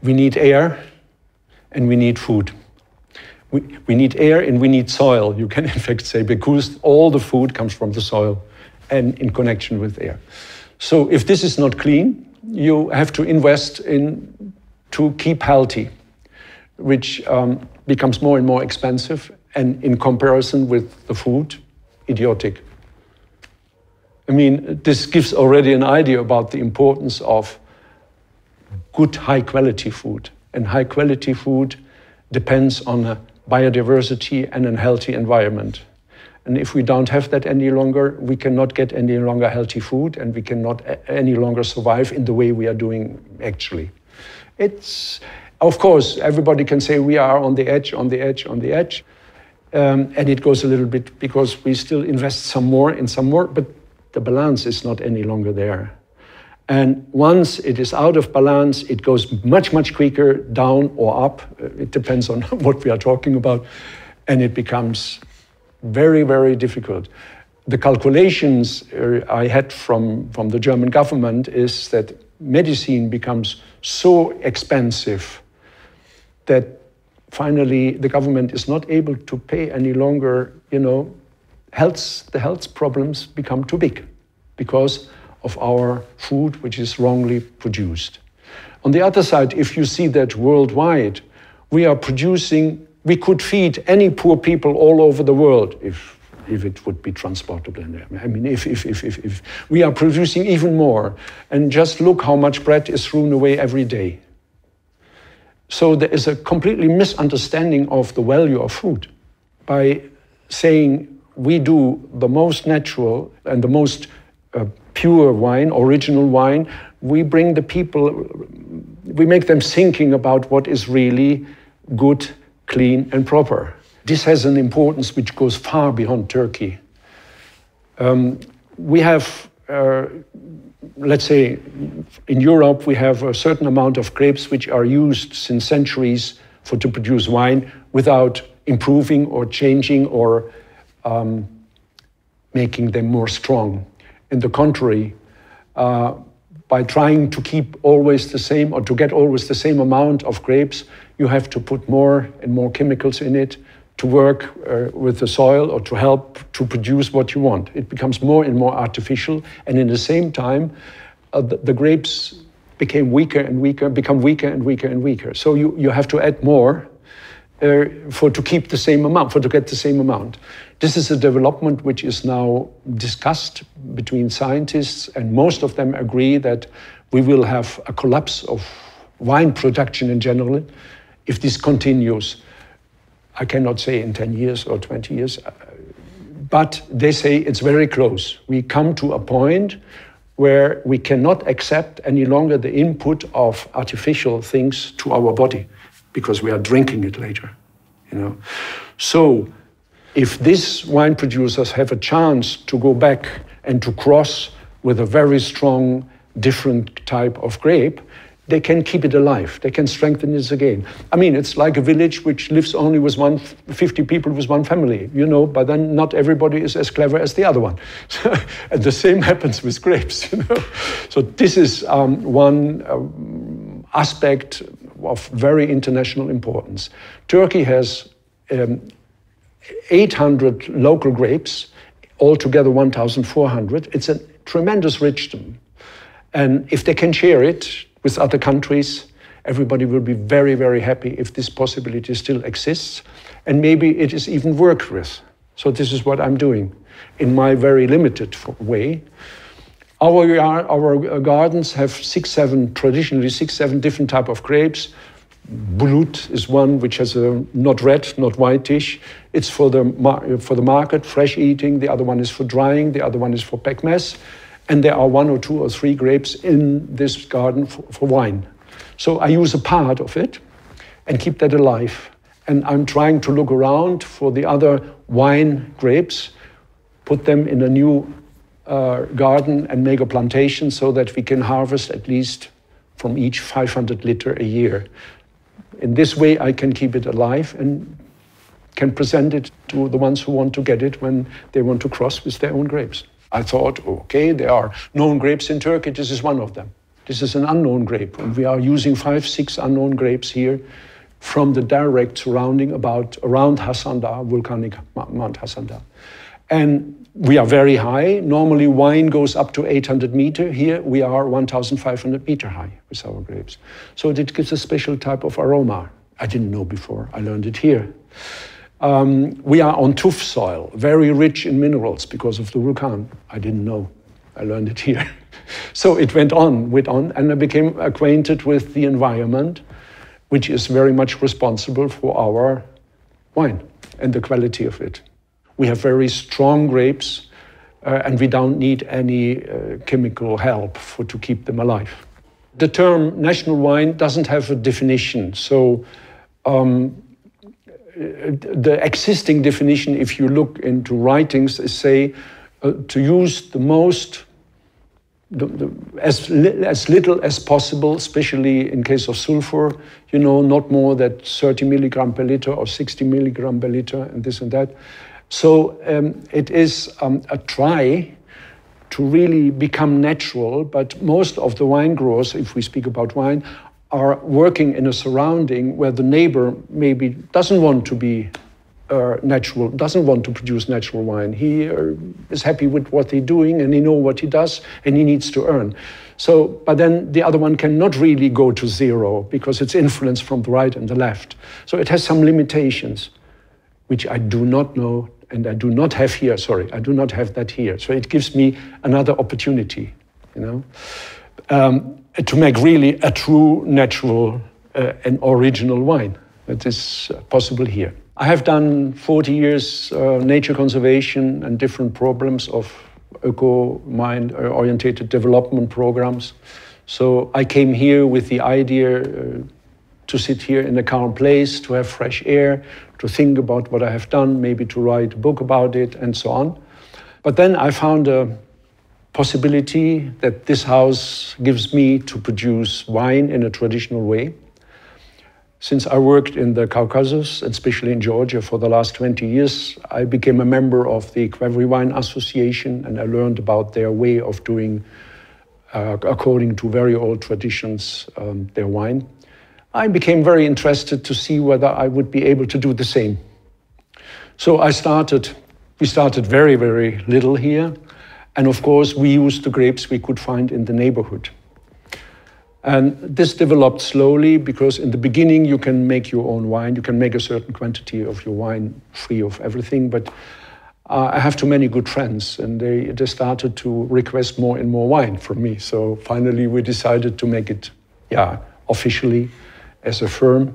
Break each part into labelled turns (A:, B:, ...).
A: We need air and we need food. We need air and we need soil, you can in fact say, because all the food comes from the soil and in connection with air. So if this is not clean, you have to invest in to keep healthy, which becomes more and more expensive, and in comparison with the food, idiotic. I mean, this gives already an idea about the importance of good, high-quality food. And high-quality food depends on a biodiversity and a healthy environment. And if we don't have that any longer, we cannot get any longer healthy food, and we cannot any longer survive in the way we are doing actually. It's, of course, everybody can say we are on the edge, on the edge, on the edge. And it goes a little bit because we still invest some more, but the balance is not any longer there. And once it is out of balance, it goes much, much quicker down or up. It depends on what we are talking about. And it becomes very, very difficult. The calculations I had from the German government is that medicine becomes so expensive that finally the government is not able to pay any longer, the health problems become too big because of our food, which is wrongly produced. On the other side, if you see that worldwide, we could feed any poor people all over the world if it would be transportable in there. I mean, if we are producing even more, and just look how much bread is thrown away every day. So there is a completely misunderstanding of the value of food. By saying we do the most natural and the most pure wine, original wine, we bring the people, we make them thinking about what is really good, clean and proper. This has an importance which goes far beyond Turkey. We have, let's say, in Europe, we have a certain amount of grapes which are used since centuries to produce wine without improving or changing or making them more strong. On the contrary, by trying to keep always the same or to get always the same amount of grapes, you have to put more and more chemicals in it to work with the soil or to help to produce what you want. It becomes more and more artificial, and in the same time, the grapes become weaker and weaker. So you have to add more to keep the same amount, to get the same amount. This is a development which is now discussed between scientists, and most of them agree that we will have a collapse of wine production in general if this continues. I cannot say in 10 years or 20 years, but they say it's very close. We come to a point where we cannot accept any longer the input of artificial things to our body because we are drinking it later, So if these wine producers have a chance to go back and to cross with a very strong, different type of grape, they can keep it alive. They can strengthen it again. I mean, it's like a village which lives only with 50 people with one family, but then not everybody is as clever as the other one. And the same happens with grapes, So this is one aspect of very international importance. Turkey has 800 local grapes, altogether 1,400. It's a tremendous richdom. And if they can share it with other countries, everybody will be very, very happy if this possibility still exists. And maybe it is even worked with. So this is what I'm doing in my very limited way. Our gardens have traditionally six, seven different type of grapes. Bulup is one which has a not red, not whitish. It's for the market, fresh eating. The other one is for drying. The other one is for pekmez. And there are 1 or 2 or 3 grapes in this garden for wine. So I use a part of it and keep that alive. And I'm trying to look around for the other wine grapes, put them in a new garden and make a plantation so that we can harvest at least from each 500 liter a year. In this way, I can keep it alive and can present it to the ones who want to get it when they want to cross with their own grapes. I thought, okay, there are known grapes in Turkey, this is one of them. This is an unknown grape, and we are using 5, 6 unknown grapes here from the direct surrounding around Hasan Dağı, volcanic Mount Hasan Dağı. And we are very high. Normally wine goes up to 800 meters. Here we are 1,500 meters high with our grapes. So it gives a special type of aroma. I didn't know before, I learned it here. We are on tuff soil, very rich in minerals because of the volcano. I didn't know, I learned it here. So it went on, and I became acquainted with the environment, which is very much responsible for our wine and the quality of it. We have very strong grapes, and we don't need any chemical help to keep them alive. The term national wine doesn't have a definition. So the existing definition, if you look into writings, is say to use the most, as little as possible, especially in case of sulfur, you know, not more than 30 milligram per liter or 60 milligram per liter and this and that. So it is a try to really become natural, but most of the wine growers, if we speak about wine, are working in a surrounding where the neighbor maybe doesn't want to be natural, doesn't want to produce natural wine. He is happy with what they're doing and he knows what he does and he needs to earn. So, but then the other one cannot really go to zero because it's influenced from the right and the left. So it has some limitations, which I do not know and I do not have here, sorry, I do not have that here. So it gives me another opportunity, you know, to make really a true, natural and original wine. That is possible here. I have done 40 years nature conservation and different problems of eco-mind-oriented development programs. So I came here with the idea to sit here in a calm place, to have fresh air, to think about what I have done, maybe to write a book about it, and so on. But then I found a possibility that this house gives me to produce wine in a traditional way. Since I worked in the Caucasus, especially in Georgia, for the last 20 years, I became a member of the Qvevri Wine Association, and I learned about their way of doing, according to very old traditions, their wine. I became very interested to see whether I would be able to do the same. So we started very, very little here. And of course, we used the grapes we could find in the neighborhood. And this developed slowly because in the beginning you can make your own wine. You can make a certain quantity of your wine free of everything. But I have too many good friends and they started to request more and more wine from me. So finally we decided to make it officially as a firm.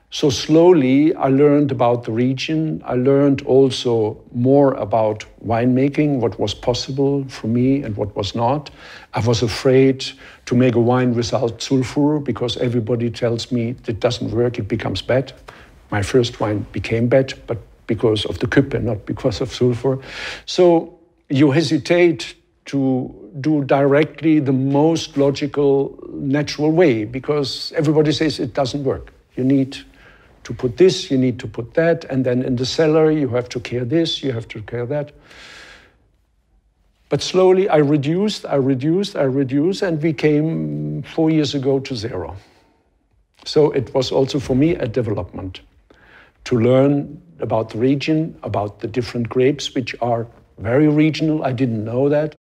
A: So slowly I learned about the region. I learned also more about winemaking, what was possible for me and what was not. I was afraid to make a wine without sulfur because everybody tells me it doesn't work, it becomes bad. My first wine became bad, but because of the Küppe, not because of sulfur. So you hesitate to do directly the most logical, natural way because everybody says it doesn't work. You need to put this, you need to put that, and then in the cellar you have to care this, you have to care that. But slowly I reduced, and we came 4 years ago to zero. So it was also for me a development to learn about the region, about the different grapes, which are very regional. I didn't know that.